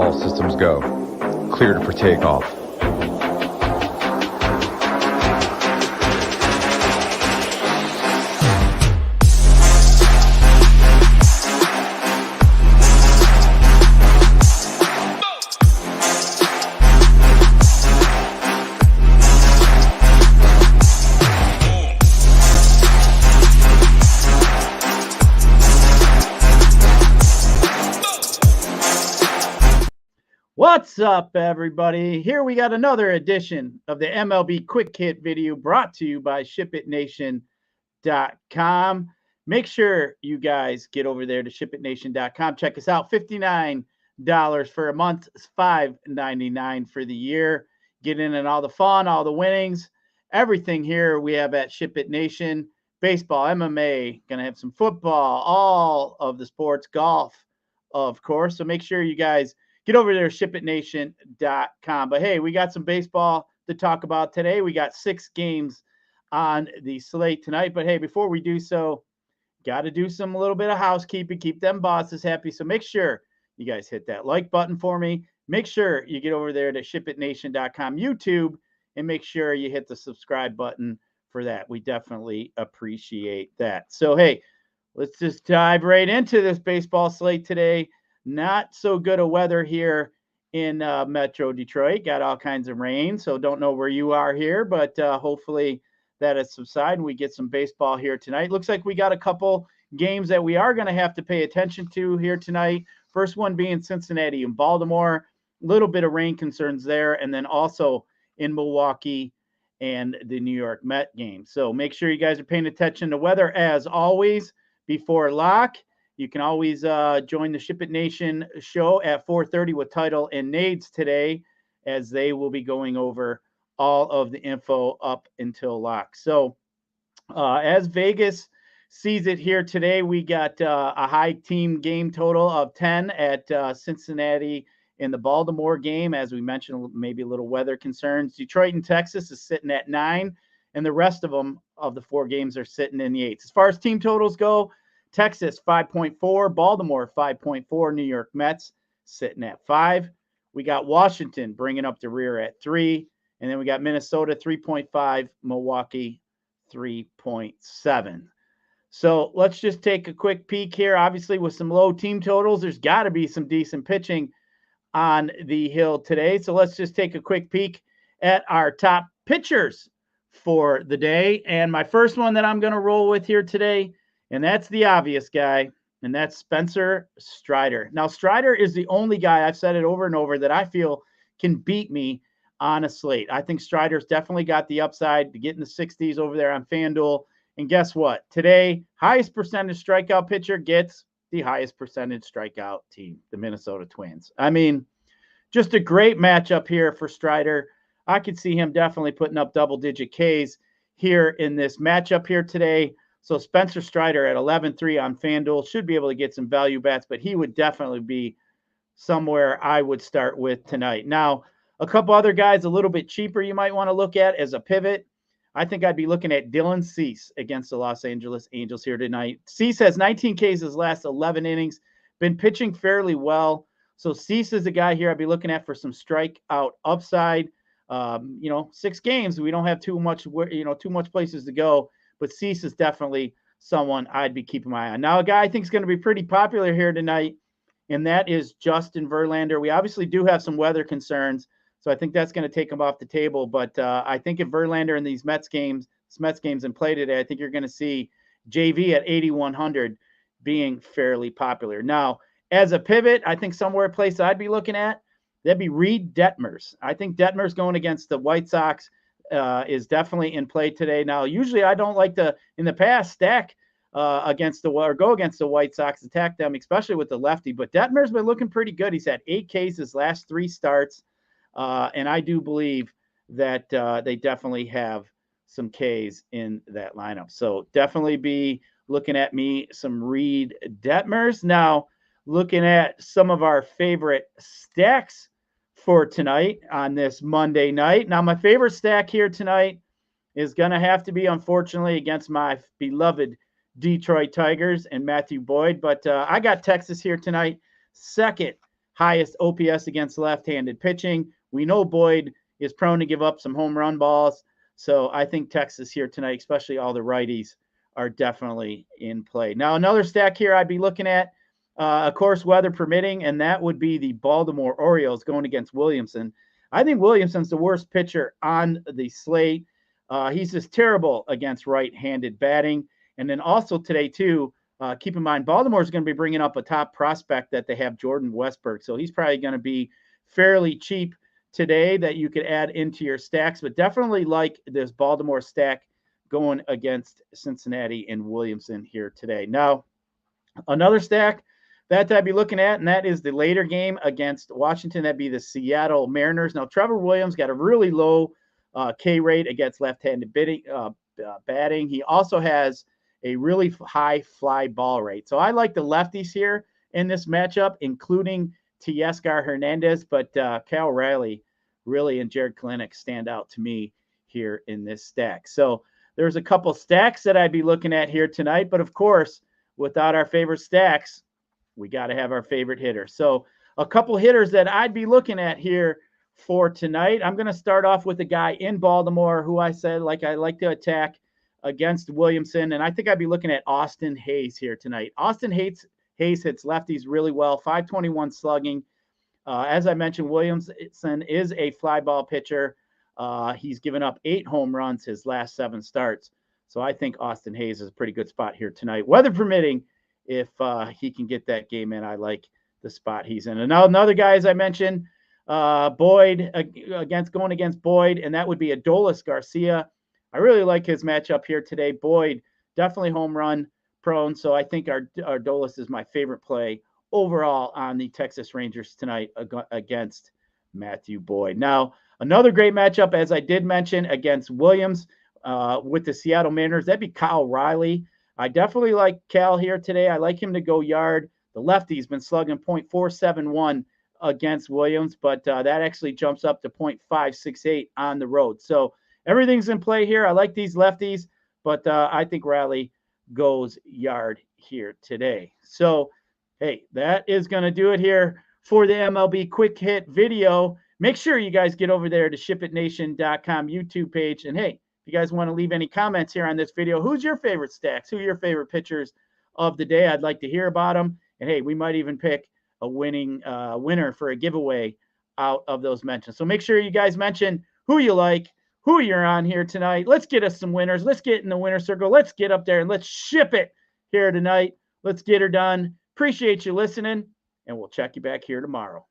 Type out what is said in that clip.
All systems go. Cleared for takeoff. What's up, everybody? Here we got another edition of the MLB Quick Hit video brought to you by SHIPITNation.com. Make sure you guys get over there to SHIPITNation.com. Check us out. $59 for a month. It's $5.99 for the year. Get in on all the fun, all the winnings, everything here we have at SHIPIT Nation. Baseball, MMA, going to have some football, all of the sports, golf, of course. So make sure you guys get over there, SHIPITNation.com. But, hey, we got some baseball to talk about today. We got 6 games on the slate tonight. But, hey, before we do so, got to do a little bit of housekeeping, keep them bosses happy. So make sure you guys hit that like button for me. Make sure you get over there to SHIPITNation.com YouTube and make sure you hit the subscribe button for that. We definitely appreciate that. So, hey, let's just dive right into this baseball slate today. Not so good a weather here in Metro Detroit. Got all kinds of rain, so don't know where you are here, but hopefully that has subsided and we get some baseball here tonight. Looks like we got a couple games that we are going to have to pay attention to here tonight. First one being Cincinnati and Baltimore. A little bit of rain concerns there, and then also in Milwaukee and the New York Met game. So make sure you guys are paying attention to weather as always before lock. You can always join the SHIPIT Nation show at 4:30 with Title and Nades today, as they will be going over all of the info up until lock. So as Vegas sees it here today, we got a high team game total of 10 at Cincinnati in the Baltimore game. As we mentioned, maybe a little weather concerns. Detroit and Texas is sitting at 9, and the rest of them of the 4 games are sitting in the 8s. As far as team totals go, Texas 5.4, Baltimore 5.4, New York Mets sitting at 5. We got Washington bringing up the rear at 3, and then we got Minnesota 3.5, Milwaukee 3.7. So let's just take a quick peek here. Obviously, with some low team totals, there's got to be some decent pitching on the hill today. So let's just take a quick peek at our top pitchers for the day. And my first one that I'm going to roll with here today, and that's the obvious guy, and that's Spencer Strider. Now, Strider is the only guy, I've said it over and over, that I feel can beat me on a slate. I think Strider's definitely got the upside to get in the 60s over there on FanDuel. And guess what? Today, highest percentage strikeout pitcher gets the highest percentage strikeout team, the Minnesota Twins. I mean, just a great matchup here for Strider. I could see him definitely putting up double-digit Ks here in this matchup here today. So Spencer Strider at 11-3 on FanDuel should be able to get some value bets, but he would definitely be somewhere I would start with tonight. Now, a couple other guys a little bit cheaper you might want to look at as a pivot. I think I'd be looking at Dylan Cease against the Los Angeles Angels here tonight. Cease has 19 Ks his last 11 innings, been pitching fairly well. So Cease is a guy here I'd be looking at for some strikeout upside. 6 games, we don't have too much places to go. But Cease is definitely someone I'd be keeping my eye on. Now, a guy I think is going to be pretty popular here tonight, and that is Justin Verlander. We obviously do have some weather concerns, so I think that's going to take him off the table. But I think if Verlander in these Mets games in play today, I think you're going to see JV at 8,100 being fairly popular. Now, as a pivot, I think somewhere a place I'd be looking at, that'd be Reed Detmers. I think Detmers going against the White Sox is definitely in play today. Now, usually I don't like to, in the past, stack go against the White Sox, attack them, especially with the lefty. But Detmer's been looking pretty good. He's had 8 Ks his last 3 starts, and I do believe that they definitely have some Ks in that lineup. So definitely be looking at me some Reed Detmers. Now, looking at some of our favorite stacks for tonight on this Monday night. Now, my favorite stack here tonight is going to have to be, unfortunately, against my beloved Detroit Tigers and Matthew Boyd. But I got Texas here tonight, second highest OPS against left-handed pitching. We know Boyd is prone to give up some home run balls. So I think Texas here tonight, especially all the righties, are definitely in play. Now, another stack here I'd be looking at, of course, weather permitting, and that would be the Baltimore Orioles going against Williamson. I think Williamson's the worst pitcher on the slate. He's just terrible against right-handed batting. And then also today, too, keep in mind, Baltimore's going to be bringing up a top prospect that they have, Jordan Westberg. So he's probably going to be fairly cheap today that you could add into your stacks, but definitely like this Baltimore stack going against Cincinnati and Williamson here today. Now, another stack that I'd be looking at, and that is the later game against Washington. That'd be the Seattle Mariners. Now, Trevor Williams got a really low K rate against left-handed batting. He also has a really high fly ball rate. So I like the lefties here in this matchup, including Teoscar Hernandez, but Cal Riley really and Jared Kalenic stand out to me here in this stack. So there's a couple stacks that I'd be looking at here tonight, but of course, without our favorite stacks, we got to have our favorite hitter. So a couple hitters that I'd be looking at here for tonight. I'm going to start off with a guy in Baltimore who I said I like to attack against Williamson, and I think I'd be looking at Austin Hayes here tonight. Austin Hayes hits lefties really well, 521 slugging. As I mentioned, Williamson is a fly ball pitcher. He's given up 8 home runs his last 7 starts. So I think Austin Hayes is a pretty good spot here tonight. Weather permitting, if he can get that game in, I like the spot he's in. And now another guy, as I mentioned, Boyd going against Boyd, and that would be Adolis Garcia. I really like his matchup here today. Boyd, definitely home run prone, so I think Adolis is my favorite play overall on the Texas Rangers tonight against Matthew Boyd. Now, another great matchup, as I did mention, against Williams with the Seattle Mariners, that'd be Kyle Riley. I definitely like Cal here today. I like him to go yard. The lefty's been slugging .471 against Williams, but that actually jumps up to .568 on the road. So everything's in play here. I like these lefties, but I think Riley goes yard here today. So, hey, that is going to do it here for the MLB Quick Hit video. Make sure you guys get over there to SHIPITNation.com YouTube page. And, hey, if you guys want to leave any comments here on this video, who's your favorite stacks? Who are your favorite pitchers of the day? I'd like to hear about them. And, hey, we might even pick a winner for a giveaway out of those mentions. So make sure you guys mention who you like, who you're on here tonight. Let's get us some winners. Let's get in the winner circle. Let's get up there and let's ship it here tonight. Let's get her done. Appreciate you listening, and we'll check you back here tomorrow.